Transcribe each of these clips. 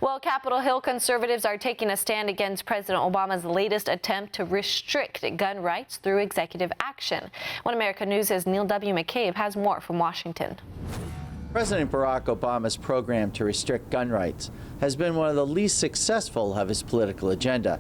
Well, Capitol Hill conservatives are taking a stand against President Obama's latest attempt to restrict gun rights through executive action. One America News' Neil W. McCabe has more from Washington. President Barack Obama's program to restrict gun rights has been one of the least successful of his political agenda.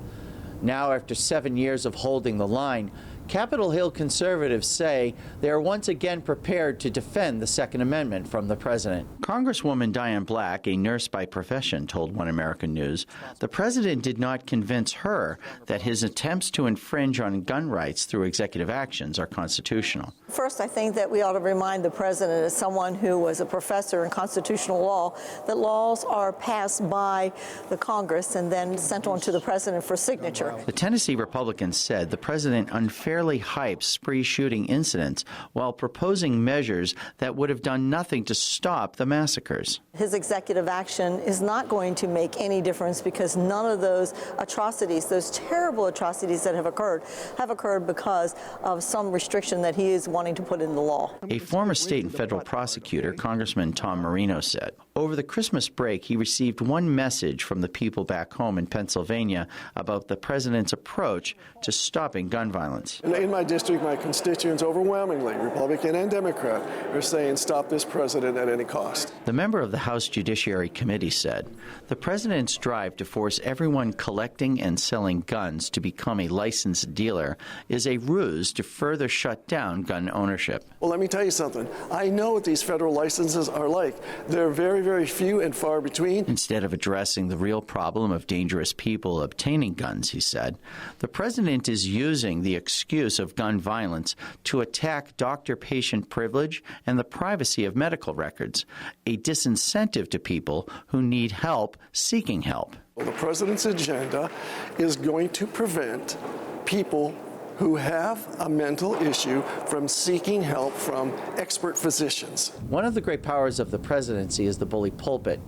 Now, after 7 years of holding the line, Capitol Hill conservatives say they are once again prepared to defend the Second Amendment from the president. Congresswoman Diane Black, a nurse by profession, told One American News the president did not convince her that his attempts to infringe on gun rights through executive actions are constitutional. First, I think that we ought to remind the president, as someone who was a professor in constitutional law, that laws are passed by the Congress and then sent on to the president for signature. The Tennessee Republicans said the president unfairly hyped spree shooting incidents while proposing measures that would have done nothing to stop the massacres. His executive action is not going to make any difference because none of those atrocities, those terrible atrocities that have occurred because of some restriction that he is wanting to put in the law. A former state and federal prosecutor, Congressman Marino, said over the Christmas break he received one message from the people back home in Pennsylvania about the president's approach to stopping gun violence. In my district, my constituents overwhelmingly, Republican and Democrat, are saying stop this president at any cost. The member of the House Judiciary Committee said the president's drive to force everyone collecting and selling guns to become a licensed dealer is a ruse to further shut down gun ownership. Well, let me tell you something. I know what these federal licenses are like. They're very, very few and far between. Instead of addressing the real problem of dangerous people obtaining guns, he said, the president is using the excuse of gun violence to attack doctor-patient privilege and the privacy of medical records, a disincentive to people who need help seeking help. Well, the president's agenda is going to prevent people who have a mental issue from seeking help from expert physicians. One of the great powers of the presidency is the bully pulpit.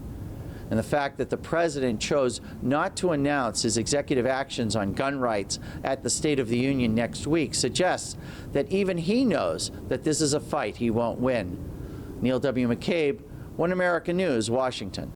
And the fact that the president chose not to announce his executive actions on gun rights at the State of the Union next week suggests that even he knows that this is a fight he won't win. Neil W. McCabe, One American News, Washington.